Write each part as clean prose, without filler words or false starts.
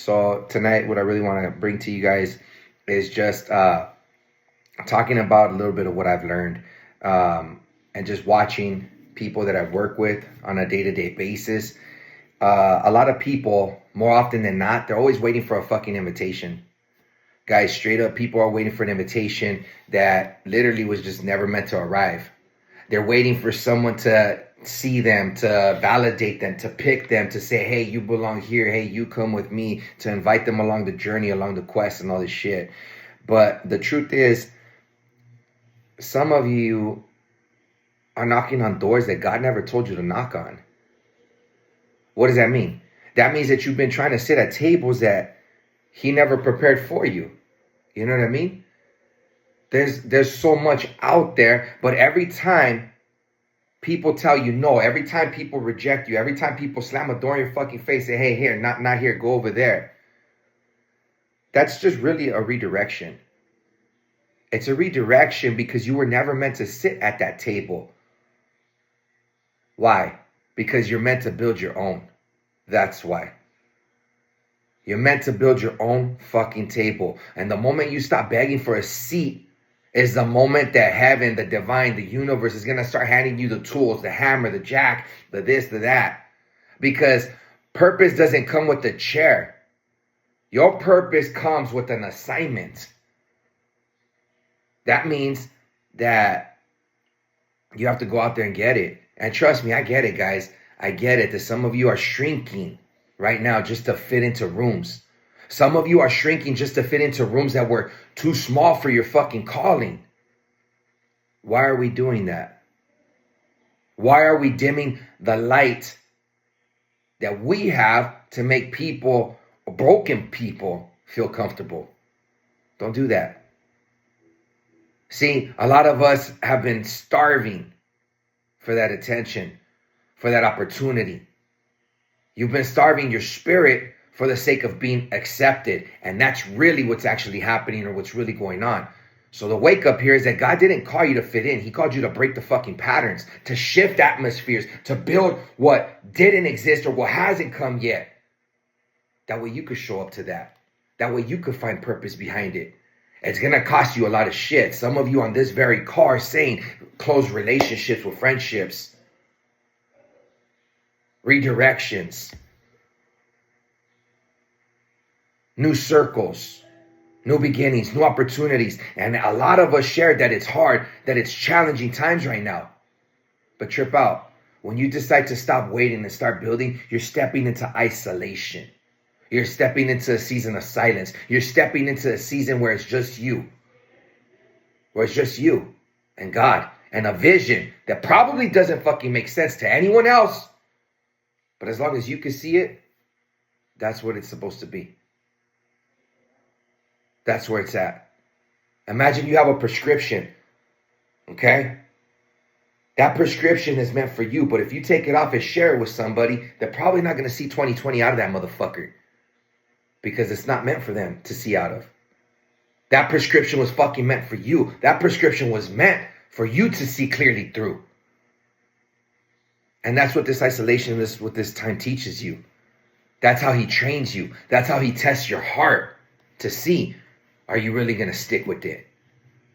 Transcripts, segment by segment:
So tonight, what I really want to bring to you guys is just talking about a little bit of what I've learned, and just watching people that I work with on a day-to-day basis. A lot of people, more often than not, they're always waiting for a fucking invitation. Guys, straight up, people are waiting for an invitation that literally was just never meant to arrive. They're waiting for someone to see them, to validate them, to pick them, to say, hey, you belong here. Hey, you come with me, to invite them along the journey, along the quest and all this shit. But the truth is, some of you are knocking on doors that God never told you to knock on. What does that mean? That means that you've been trying to sit at tables that He never prepared for you. You know what I mean? There's so much out there, but every time people tell you no, every time people reject you, every time people slam a door in your fucking face, say, hey, here, not here, go over there. That's just really a redirection. It's a redirection because you were never meant to sit at that table. Why? Because you're meant to build your own. That's why. You're meant to build your own fucking table. And the moment you stop begging for a seat is the moment that heaven, the divine, the universe is going to start handing you the tools, the hammer, the jack, the this, the that. Because purpose doesn't come with a chair. Your purpose comes with an assignment. That means that you have to go out there and get it. And trust me, I get it, guys. I get it that some of you are shrinking right now just to fit into rooms. Some of you are shrinking just to fit into rooms that were too small for your fucking calling. Why are we doing that? Why are we dimming the light that we have to make people, broken people, feel comfortable? Don't do that. See, a lot of us have been starving for that attention, for that opportunity. You've been starving your spirit for the sake of being accepted. And that's really what's actually happening, or what's really going on. So the wake up here is that God didn't call you to fit in. He called you to break the fucking patterns, to shift atmospheres, to build what didn't exist or what hasn't come yet. That way you could show up to that. That way you could find purpose behind it. It's going to cost you a lot of shit. Some of you on this very car saying close relationships with friendships, redirections, new circles, new beginnings, new opportunities. And a lot of us shared that it's hard, that it's challenging times right now. But trip out. When you decide to stop waiting and start building, you're stepping into isolation. You're stepping into a season of silence. You're stepping into a season where it's just you. Where it's just you and God and a vision that probably doesn't fucking make sense to anyone else. But as long as you can see it, that's what it's supposed to be. That's where it's at. Imagine you have a prescription, okay? That prescription is meant for you, but if you take it off and share it with somebody, they're probably not going to see 20/20 out of that motherfucker. Because it's not meant for them to see out of. That prescription was fucking meant for you. That prescription was meant for you to see clearly through. And that's what this isolation, what this time teaches you. That's how He trains you. That's how He tests your heart to see, are you really going to stick with it?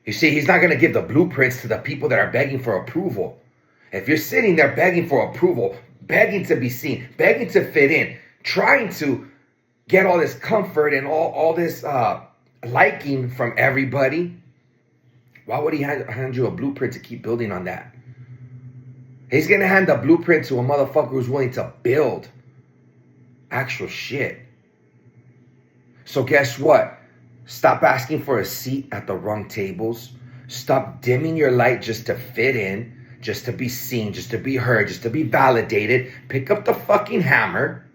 You see, He's not going to give the blueprints to the people that are begging for approval. If you're sitting there begging for approval, begging to be seen, begging to fit in, trying to get all this comfort and all this liking from everybody, why would He hand you a blueprint to keep building on that? He's going to hand the blueprint to a motherfucker who's willing to build actual shit. So guess what? Stop asking for a seat at the wrong tables. Stop dimming your light just to fit in, just to be seen, just to be heard, just to be validated. Pick up the fucking hammer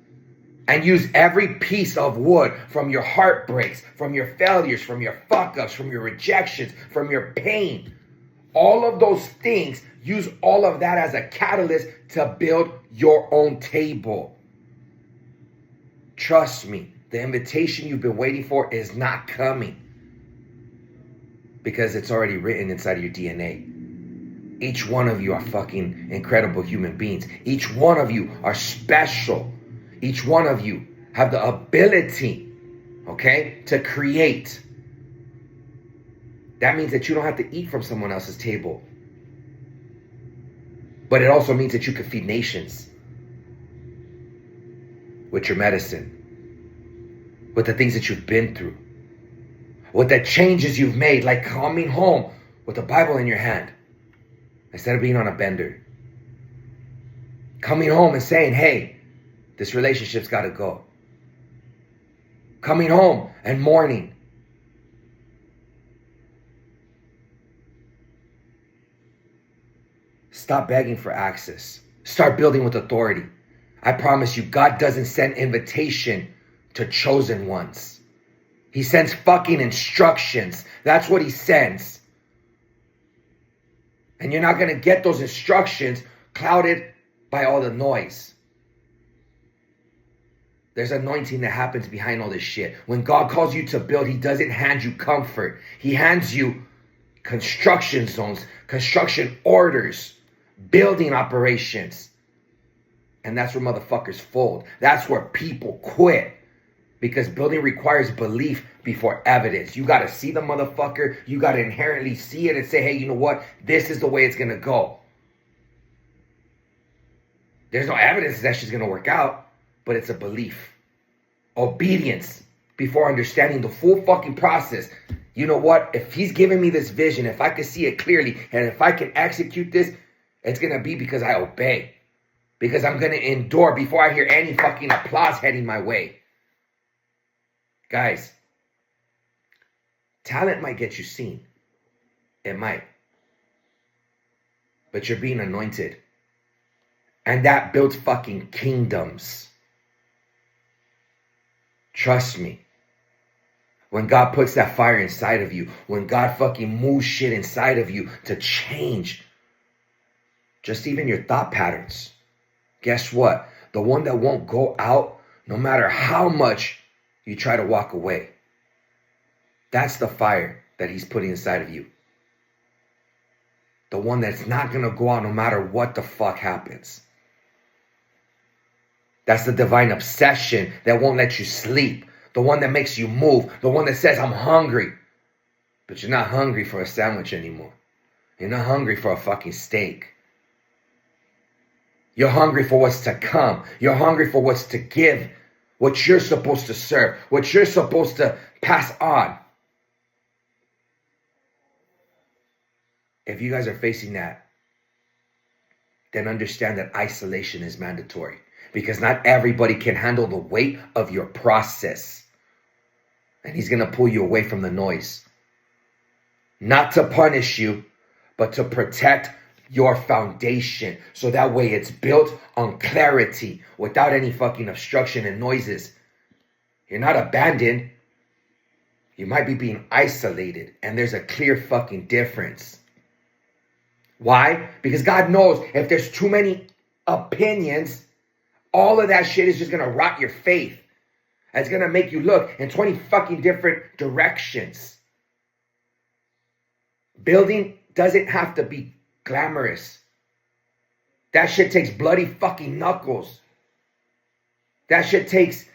and use every piece of wood from your heartbreaks, from your failures, from your fuck-ups, from your rejections, from your pain. All of those things, use all of that as a catalyst to build your own table. Trust me, the invitation you've been waiting for is not coming. Because it's already written inside of your DNA. Each one of you are fucking incredible human beings. Each one of you are special. Each one of you have the ability, okay, to create. That means that you don't have to eat from someone else's table. But it also means that you can feed nations with your medicine, with the things that you've been through, with the changes you've made, like coming home with a Bible in your hand instead of being on a bender. Coming home and saying, hey, this relationship's got to go. Coming home and mourning. Stop begging for access. Start building with authority. I promise you, God doesn't send invitation to chosen ones. He sends fucking instructions. That's what he sends. And you're not going to get those instructions clouded by all the noise. There's anointing that happens behind all this shit. When God calls you to build, he doesn't hand you comfort. He hands you construction zones, construction orders, building operations. And that's where motherfuckers fold. That's where people quit. Because building requires belief before evidence. You got to see the motherfucker. You got to inherently see it and say, hey, you know what? This is the way it's going to go. There's no evidence that shit's going to work out, but it's a belief. Obedience before understanding the full fucking process. You know what? If he's giving me this vision, if I can see it clearly, and if I can execute this, it's going to be because I obey. Because I'm going to endure before I hear any fucking applause heading my way. Guys, talent might get you seen. It might. But you're being anointed. And that builds fucking kingdoms. Trust me. When God puts that fire inside of you, when God fucking moves shit inside of you to change just even your thought patterns, guess what? The one that won't go out, no matter how much you try to walk away, that's the fire that he's putting inside of you. The one that's not going to go out no matter what the fuck happens. That's the divine obsession that won't let you sleep. The one that makes you move. The one that says, I'm hungry. But you're not hungry for a sandwich anymore. You're not hungry for a fucking steak. You're hungry for what's to come. You're hungry for what's to give. What you're supposed to serve. What you're supposed to pass on. If you guys are facing that, then understand that isolation is mandatory. Because not everybody can handle the weight of your process. And he's going to pull you away from the noise. Not to punish you, but to protect your foundation. So that way it's built on clarity without any fucking obstruction and noises. You're not abandoned. You might be being isolated. And there's a clear fucking difference. Why? Because God knows if there's too many opinions, all of that shit is just going to rot your faith. It's going to make you look in 20 fucking different directions. Building doesn't have to be glamorous. That shit takes bloody fucking knuckles. That shit takes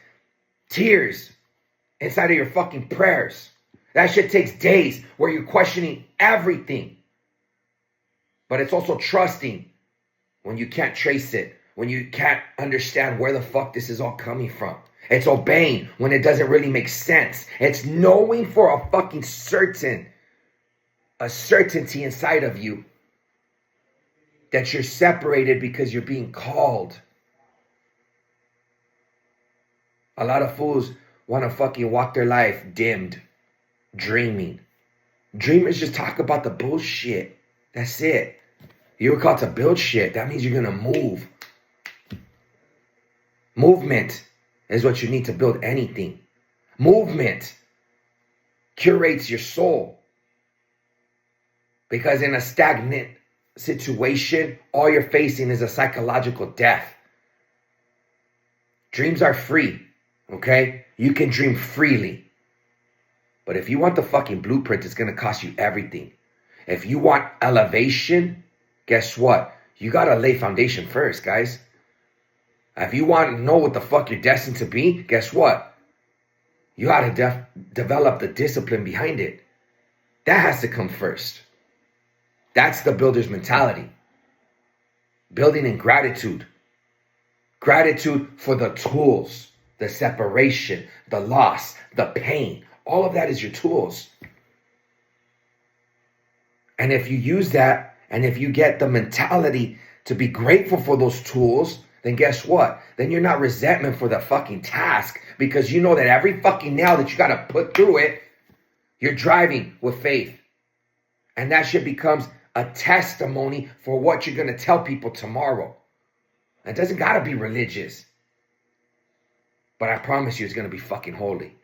tears inside of your fucking prayers. That shit takes days where you're questioning everything. But it's also trusting when you can't trace it. When you can't understand where the fuck this is all coming from. It's obeying when it doesn't really make sense. It's knowing for a fucking certainty inside of you that you're separated because you're being called. A lot of fools want to fucking walk their life dimmed, dreaming. Dreamers just talk about the bullshit. That's it. You were called to build shit. That means you're going to move. Movement is what you need to build anything. Movement curates your soul. Because in a stagnant situation, all you're facing is a psychological death. Dreams are free, okay? You can dream freely. But if you want the fucking blueprint, it's going to cost you everything. If you want elevation, guess what? You got to lay foundation first, guys. If you want to know what the fuck you're destined to be, guess what? You got to develop the discipline behind it. That has to come first. That's the builder's mentality. Building in gratitude. Gratitude for the tools, the separation, the loss, the pain. All of that is your tools. And if you use that, and if you get the mentality to be grateful for those tools, then guess what? Then you're not resentment for the fucking task, because you know that every fucking nail that you got to put through it, you're driving with faith. And that shit becomes a testimony for what you're going to tell people tomorrow. It doesn't got to be religious. But I promise you it's going to be fucking holy.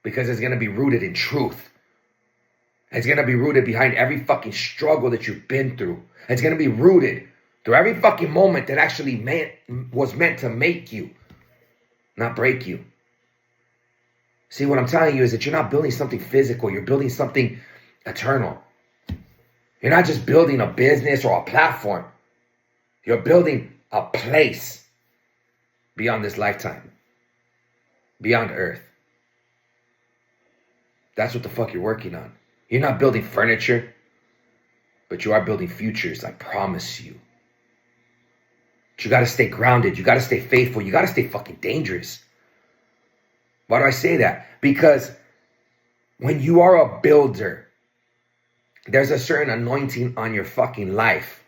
Because it's going to be rooted in truth. It's going to be rooted behind every fucking struggle that you've been through. It's going to be rooted through every fucking moment that actually was meant to make you, not break you. See, what I'm telling you is that you're not building something physical. You're building something eternal. You're not just building a business or a platform. You're building a place beyond this lifetime. Beyond Earth. That's what the fuck you're working on. You're not building furniture, but you are building futures, I promise you. But you got to stay grounded. You got to stay faithful. You got to stay fucking dangerous. Why do I say that? Because when you are a builder, there's a certain anointing on your fucking life.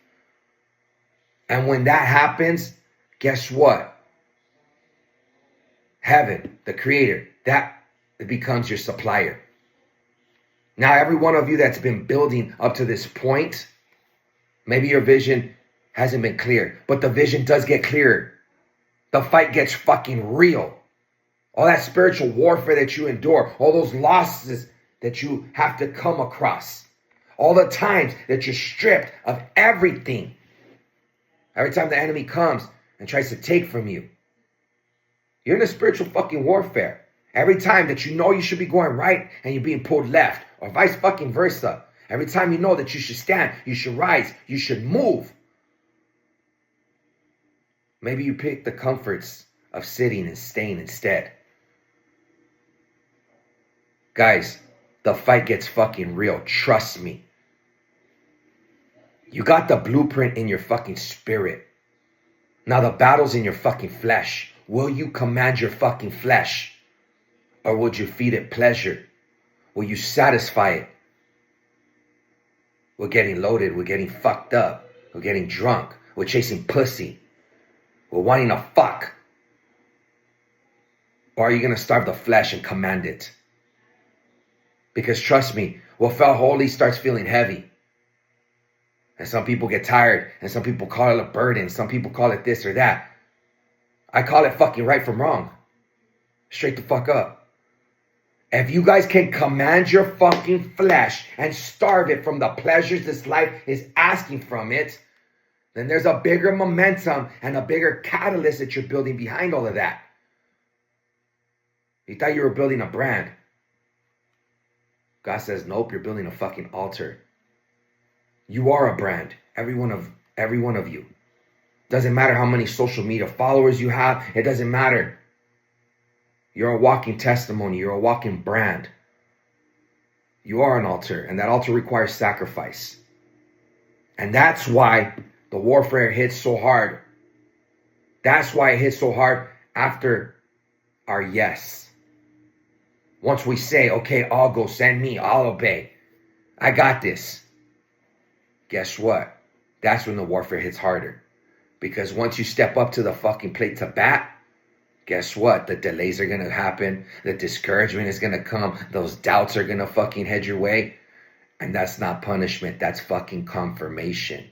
And when that happens, guess what? Heaven, the creator, that becomes your supplier. Now, every one of you that's been building up to this point, maybe your vision hasn't been clear, but the vision does get clearer. The fight gets fucking real. All that spiritual warfare that you endure, all those losses that you have to come across, all the times that you're stripped of everything. Every time the enemy comes and tries to take from you, you're in a spiritual fucking warfare. Every time that you know you should be going right and you're being pulled left, or vice fucking versa. Every time you know that you should stand, you should rise, you should move. Maybe you pick the comforts of sitting and staying instead. Guys, the fight gets fucking real. Trust me. You got the blueprint in your fucking spirit. Now the battle's in your fucking flesh. Will you command your fucking flesh? Or would you feed it pleasure? Will you satisfy it? We're getting loaded. We're getting fucked up. We're getting drunk. We're chasing pussy. We're wanting to fuck. Or are you going to starve the flesh and command it? Because trust me, what felt holy starts feeling heavy. And some people get tired. And some people call it a burden. Some people call it this or that. I call it fucking right from wrong. Straight the fuck up. If you guys can command your fucking flesh and starve it from the pleasures this life is asking from it, then there's a bigger momentum and a bigger catalyst that you're building behind all of that. You thought you were building a brand. God says, nope, you're building a fucking altar. You are a brand. Every one of you. Doesn't matter how many social media followers you have. It doesn't matter. You're a walking testimony. You're a walking brand. You are an altar, and that altar requires sacrifice. And that's why the warfare hits so hard. That's why it hits so hard after our yes. Once we say, okay, I'll go, send me, I'll obey. I got this. Guess what? That's when the warfare hits harder. Because once you step up to the fucking plate to bat, guess what? The delays are going to happen. The discouragement is going to come. Those doubts are going to fucking head your way. And that's not punishment. That's fucking confirmation.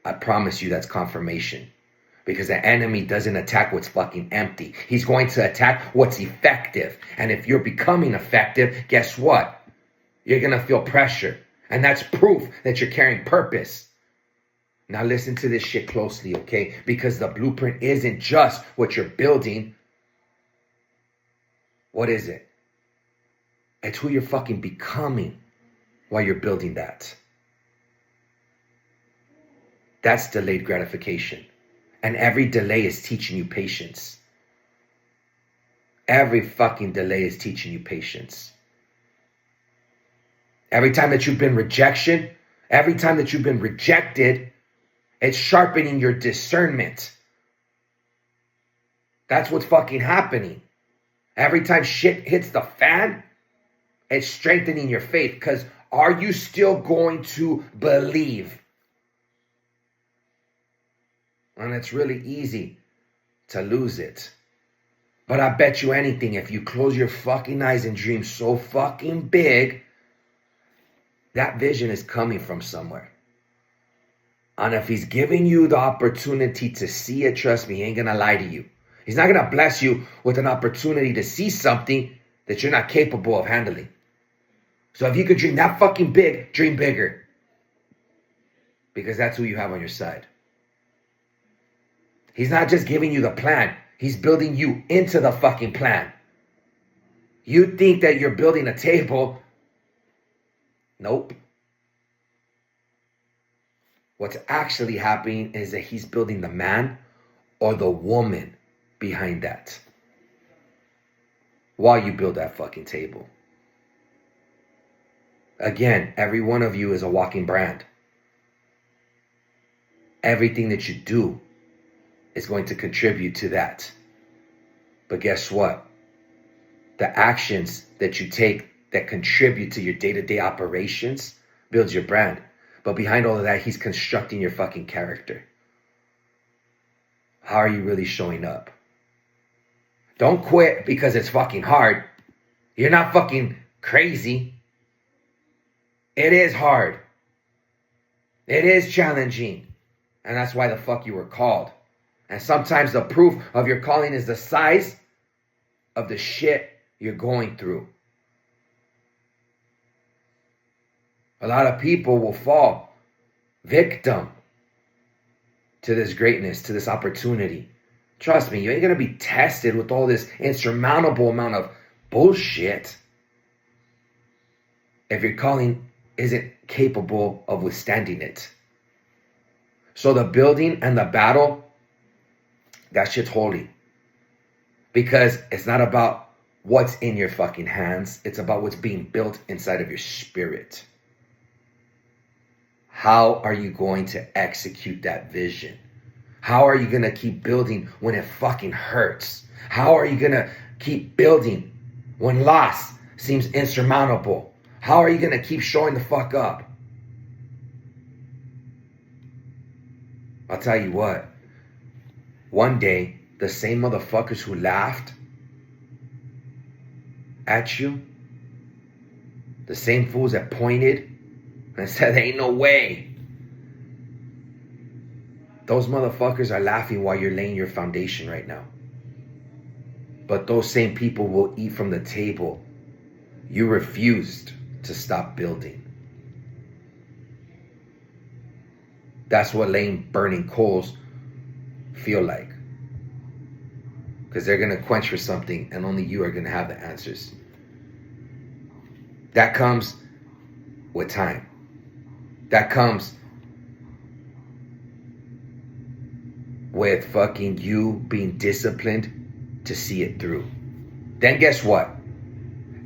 I promise you that's confirmation. Because the enemy doesn't attack what's fucking empty. He's going to attack what's effective. And if you're becoming effective, guess what? You're going to feel pressure. And that's proof that you're carrying purpose. Now listen to this shit closely, okay? Because the blueprint isn't just what you're building. What is it? It's who you're fucking becoming while you're building that. That's delayed gratification. And every delay is teaching you patience. Every fucking delay is teaching you patience. Every time that you've been rejection, every time that you've been rejected, it's sharpening your discernment. That's what's fucking happening. Every time shit hits the fan, it's strengthening your faith. Because are you still going to believe? And it's really easy to lose it. But I bet you anything, if you close your fucking eyes and dream so fucking big, that vision is coming from somewhere. And if he's giving you the opportunity to see it, trust me, he ain't gonna lie to you. He's not gonna bless you with an opportunity to see something that you're not capable of handling. So if you could dream that fucking big, dream bigger. Because that's who you have on your side. He's not just giving you the plan. He's building you into the fucking plan. You think that you're building a table. Nope. What's actually happening is that he's building the man or the woman behind that while you build that fucking table. Again, every one of you is a walking brand. Everything that you do is going to contribute to that. But guess what? The actions that you take that contribute to your day-to-day operations builds your brand. But behind all of that, he's constructing your fucking character. How are you really showing up? Don't quit because it's fucking hard. You're not fucking crazy. It is hard. It is challenging. And that's why the fuck you were called. And sometimes the proof of your calling is the size of the shit you're going through. A lot of people will fall victim to this greatness, to this opportunity. Trust me, you ain't going to be tested with all this insurmountable amount of bullshit if your calling isn't capable of withstanding it. So the building and the battle, that shit's holy. Because it's not about what's in your fucking hands. It's about what's being built inside of your spirit. How are you going to execute that vision? How are you going to keep building when it fucking hurts? How are you going to keep building when loss seems insurmountable? How are you going to keep showing the fuck up? I'll tell you what. One day, the same motherfuckers who laughed at you, the same fools that pointed and said, ain't no way. Those motherfuckers are laughing while you're laying your foundation right now. But those same people will eat from the table you refused to stop building. That's what laying burning coals feel like. Because they're going to quench for something and only you are going to have the answers. That comes with time. That comes with fucking you being disciplined to see it through. Then guess what?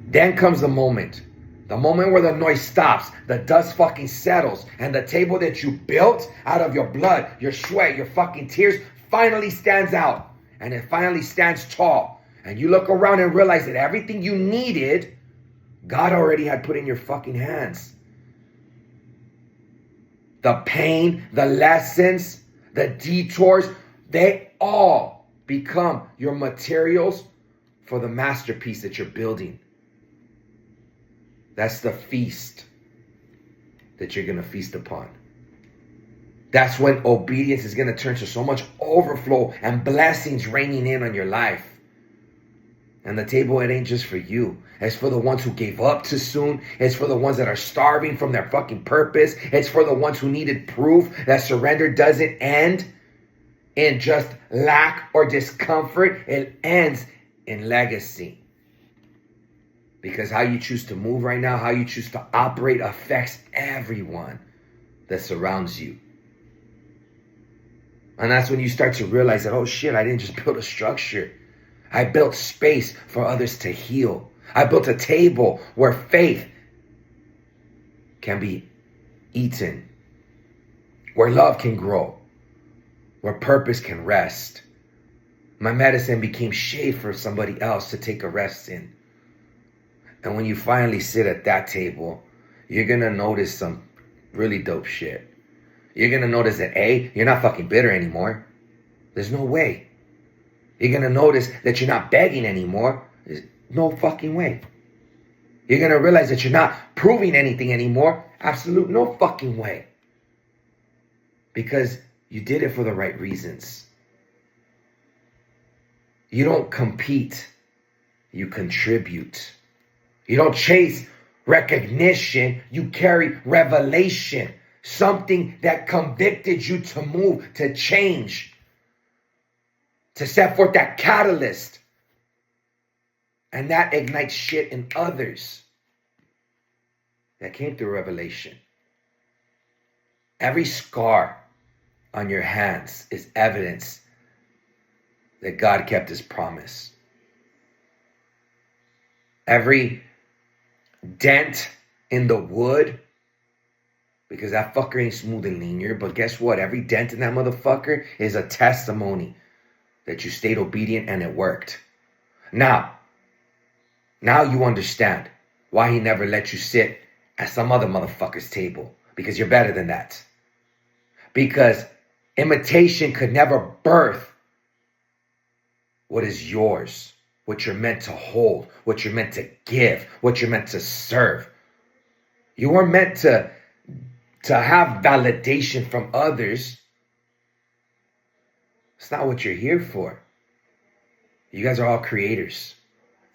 Then comes the moment. The moment where the noise stops, the dust fucking settles, and the table that you built out of your blood, your sweat, your fucking tears finally stands out. And it finally stands tall. And you look around and realize that everything you needed, God already had put in your fucking hands. The pain, the lessons, the detours, they all become your materials for the masterpiece that you're building. That's the feast that you're going to feast upon. That's when obedience is going to turn to so much overflow and blessings raining in on your life. And the table, it ain't just for you. It's for the ones who gave up too soon. It's for the ones that are starving from their fucking purpose. It's for the ones who needed proof that surrender doesn't end in just lack or discomfort. It ends in legacy. Because how you choose to move right now, how you choose to operate affects everyone that surrounds you. And that's when you start to realize that, oh shit, I didn't just build a structure. I built space for others to heal. I built a table where faith can be eaten, where love can grow, where purpose can rest. My medicine became shade for somebody else to take a rest in. And when you finally sit at that table, you're going to notice some really dope shit. You're going to notice that A, you're not fucking bitter anymore. There's no way. You're going to notice that you're not begging anymore. There's no fucking way. You're going to realize that you're not proving anything anymore. Absolute no fucking way. Because you did it for the right reasons. You don't compete. You contribute. You don't chase recognition. You carry revelation. Something that convicted you to move, to change, to set forth that catalyst. And that ignites shit in others. That came through revelation. Every scar on your hands is evidence that God kept his promise. Every dent in the wood, because that fucker ain't smooth and linear, but guess what? Every dent in that motherfucker is a testimony that you stayed obedient and it worked. Now you understand why he never let you sit at some other motherfucker's table, because you're better than that. Because imitation could never birth what is yours, what you're meant to hold, what you're meant to give, what you're meant to serve. You weren't meant to have validation from others. It's not what you're here for. You guys are all creators.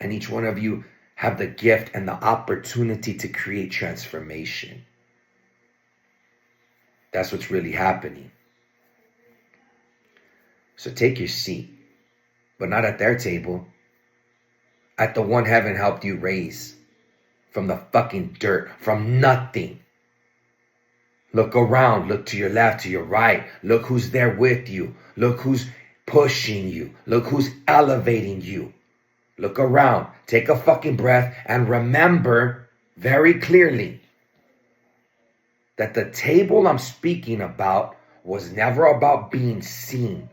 And each one of you have the gift and the opportunity to create transformation. That's what's really happening. So take your seat, but not at their table. At the one heaven helped you raise from the fucking dirt, from nothing. Look around, look to your left, to your right. Look who's there with you. Look who's pushing you. Look who's elevating you. Look around, take a fucking breath, and remember very clearly that the table I'm speaking about was never about being seen.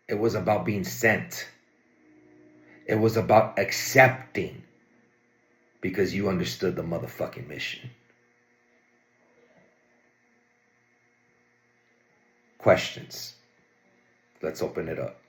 It was about being sent. It was about accepting, because you understood the motherfucking mission. Questions? Let's open it up.